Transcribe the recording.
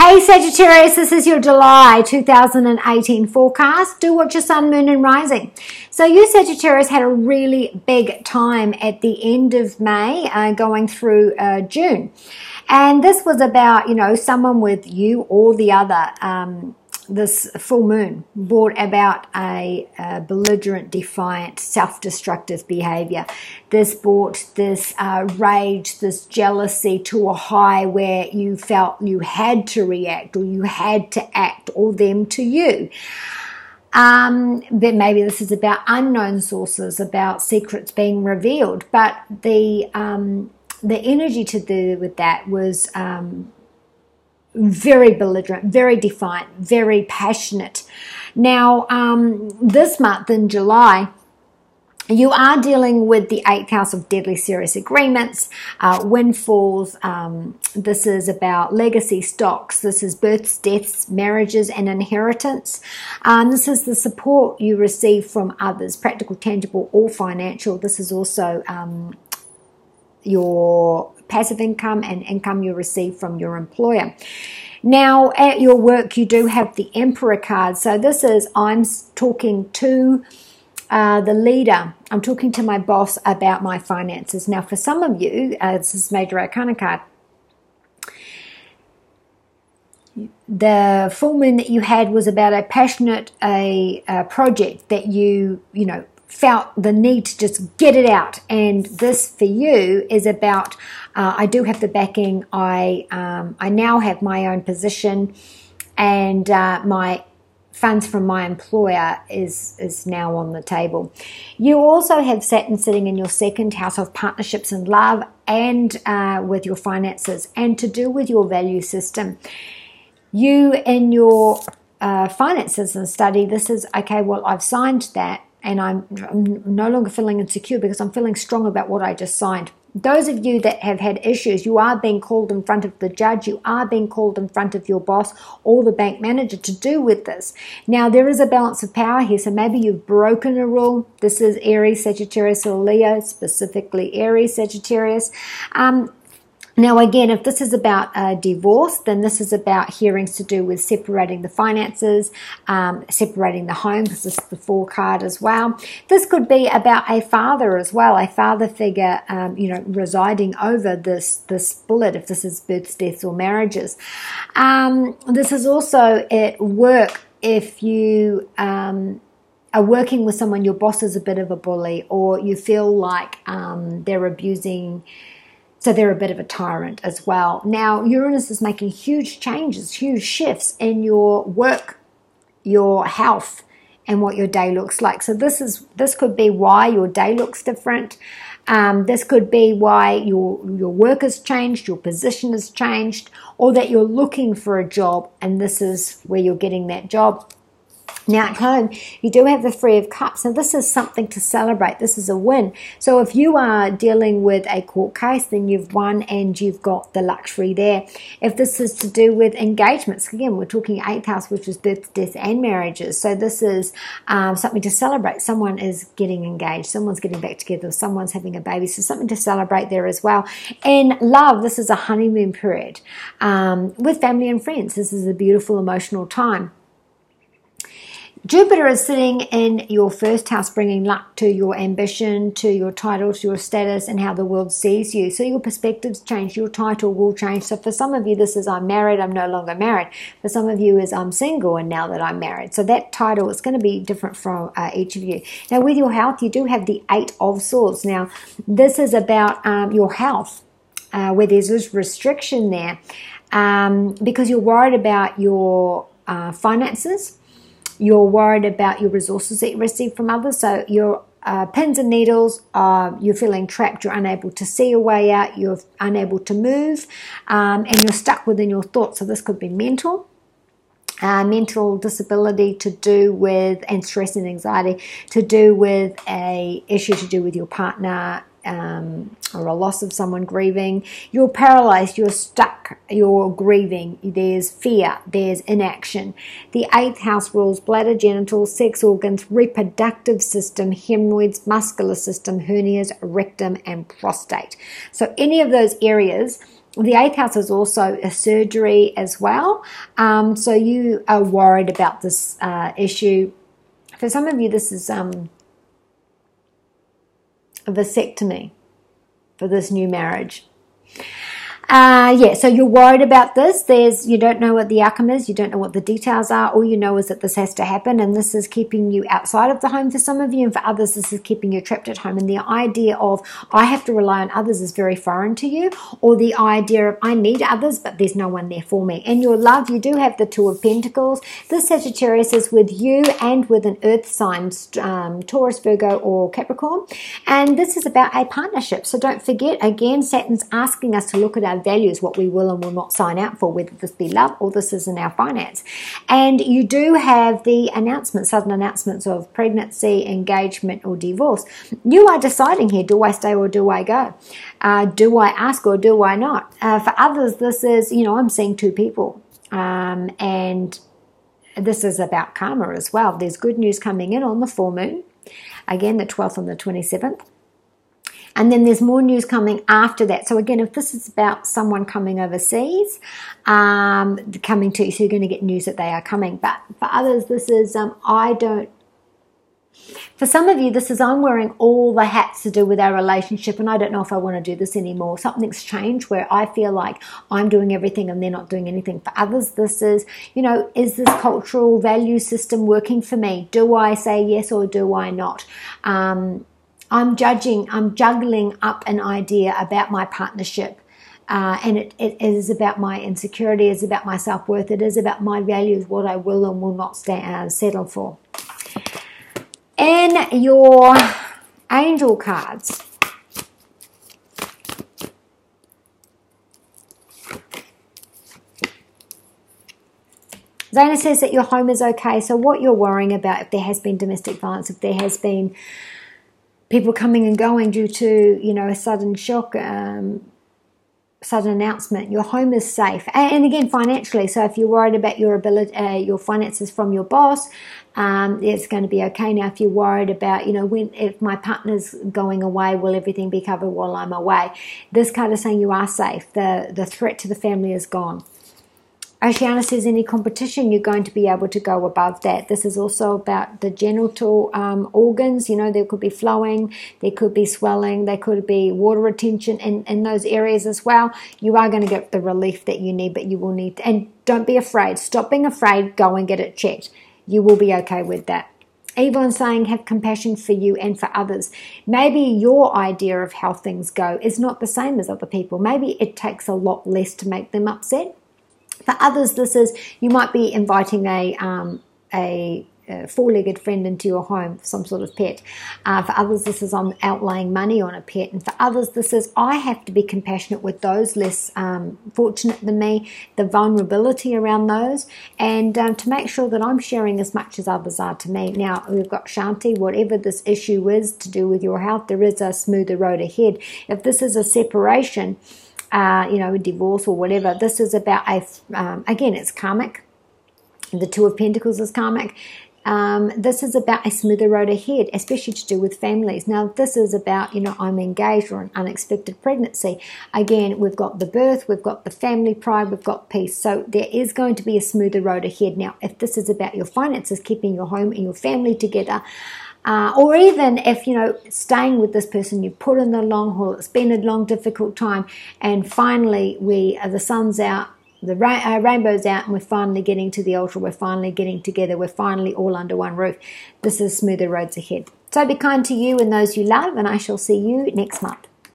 Hey Sagittarius, this is your July 2018 forecast. Do watch your sun, moon and rising. So you Sagittarius had a really big time at the end of May going through June. And this was about, someone with you or the other. This full moon brought about a belligerent, defiant, self-destructive behavior. This brought this rage, this jealousy to a high where you felt you had to react or you had to act, or them to you. Then maybe this is about unknown sources, about secrets being revealed. But the energy to do with that was very belligerent, very defiant, very passionate. Now, this month in July, you are dealing with the 8th house of deadly serious agreements, windfalls. This is about legacy stocks. This is births, deaths, marriages, and inheritance. This is the support you receive from others, practical, tangible, or financial. This is also your passive income and income you receive from your employer. Now, at your work, you do have the Emperor card. So this is, I'm talking to the leader. I'm talking to my boss about my finances. Now, for some of you, this is Major Arcana card. The full moon that you had was about a passionate project that you felt the need to just get it out. And this for you is about, I do have the backing. I now have my own position, and my funds from my employer is now on the table. You also have Saturn sitting in your 2nd house of partnerships and love, and with your finances, and to do with your value system. You in your finances and study, this is, okay, well, I've signed that, and I'm no longer feeling insecure because I'm feeling strong about what I just signed. Those of you that have had issues, you are being called in front of the judge, you are being called in front of your boss or the bank manager to do with this. Now, there is a balance of power here, so maybe you've broken a rule. This is Aries, Sagittarius, or Leo, specifically Aries, Sagittarius. Now, again, if this is about divorce, then this is about hearings to do with separating the finances, separating the home, because this is the 4 card as well. This could be about a father as well, a father figure, residing over this bullet, if this is births, deaths, or marriages. This is also at work. If you are working with someone, your boss is a bit of a bully, or you feel like they're abusing. So they're a bit of a tyrant as well. Now, Uranus is making huge changes, huge shifts in your work, your health, and what your day looks like. So this could be why your day looks different. This could be why your work has changed, your position has changed, or that you're looking for a job, and this is where you're getting that job. Now at home, you do have the 3 of Cups. Now this is something to celebrate. This is a win. So if you are dealing with a court case, then you've won and you've got the luxury there. If this is to do with engagements, again, we're talking 8th house, which is births, deaths, and marriages. So this is something to celebrate. Someone is getting engaged. Someone's getting back together. Someone's having a baby. So something to celebrate there as well. And love, this is a honeymoon period with family and friends. This is a beautiful emotional time. Jupiter is sitting in your 1st house, bringing luck to your ambition, to your title, to your status, and how the world sees you. So your perspectives change, your title will change. So for some of you, this is I'm married, I'm no longer married. For some of you is I'm single, and now that I'm married. So that title is going to be different from each of you. Now with your health, you do have the 8 of Swords. Now this is about your health, where there's this restriction there, because you're worried about your finances. You're worried about your resources that you receive from others. So your pins and needles, you're feeling trapped. You're unable to see a way out. You're unable to move. And you're stuck within your thoughts. So this could be mental disability to do with, and stress and anxiety to do with a issue to do with your partner, or a loss of someone, grieving. You're paralyzed, you're stuck, you're grieving, there's fear, there's inaction. The 8th house rules bladder, genitals, sex organs, reproductive system, hemorrhoids, muscular system, hernias, rectum, and prostate. So any of those areas The 8th house is also a surgery as well. So you are worried about this issue. For some of you, this is a vasectomy for this new marriage. Yeah, so you're worried about this. You don't know what the outcome is. You don't know what the details are. All you know is that this has to happen, and this is keeping you outside of the home for some of you, and for others, this is keeping you trapped at home. And the idea of, I have to rely on others is very foreign to you, or the idea of, I need others, but there's no one there for me. In your love, you do have the Two of Pentacles. This Sagittarius is with you and with an earth sign, Taurus, Virgo, or Capricorn. And this is about a partnership. So don't forget, again, Saturn's asking us to look at our values, what we will and will not sign out for, whether this be love or this is in our finance. And you do have the announcements, sudden announcements of pregnancy, engagement, or divorce. You are deciding here, do I stay or do I go? Do I ask or do I not? For others, this is, I'm seeing two people. And this is about karma as well. There's good news coming in on the full moon. Again, the 12th and the 27th. And then there's more news coming after that. So again, if this is about someone coming overseas, coming to you, so you're going to get news that they are coming. But for others, this is, for some of you, this is, I'm wearing all the hats to do with our relationship, and I don't know if I want to do this anymore. Something's changed where I feel like I'm doing everything and they're not doing anything. For others, this is, is this cultural value system working for me? Do I say yes or do I not? I'm juggling up an idea about my partnership, and it is about my insecurity, it's about my self-worth, it is about my values, what I will and will not settle for. In your angel cards, Zana says that your home is okay. So what you're worrying about, if there has been domestic violence, if there has been people coming and going due to, a sudden shock, sudden announcement, your home is safe. And again, financially, so if you're worried about your ability, your finances from your boss, it's going to be okay. Now, if you're worried about, if my partner's going away, will everything be covered while I'm away? This card is saying you are safe. The threat to the family is gone. Oceana says any competition, you're going to be able to go above that. This is also about the genital organs. There could be flowing, there could be swelling, there could be water retention in those areas as well. You are going to get the relief that you need, but you will need, and don't be afraid. Stop being afraid. Go and get it checked. You will be okay with that. Yvonne saying have compassion for you and for others. Maybe your idea of how things go is not the same as other people. Maybe it takes a lot less to make them upset. For others, this is, you might be inviting a four-legged friend into your home, some sort of pet. For others, this is I'm outlaying money on a pet. And for others, this is I have to be compassionate with those less fortunate than me, the vulnerability around those, and to make sure that I'm sharing as much as others are to me. Now, we've got Shanti, whatever this issue is to do with your health, there is a smoother road ahead. If this is a separation, a divorce or whatever, this is about again, it's karmic. The Two of Pentacles is karmic. This is about a smoother road ahead, especially to do with families. Now, this is about, I'm engaged or an unexpected pregnancy. Again, we've got the birth, we've got the family pride, we've got peace. So there is going to be a smoother road ahead. Now, if this is about your finances, keeping your home and your family together, or even if, staying with this person, you put in the long haul, it's been a long, difficult time, and finally the sun's out, the rainbow's out, and we're finally getting to the altar, we're finally getting together, we're finally all under one roof. This is smoother roads ahead. So be kind to you and those you love, and I shall see you next month.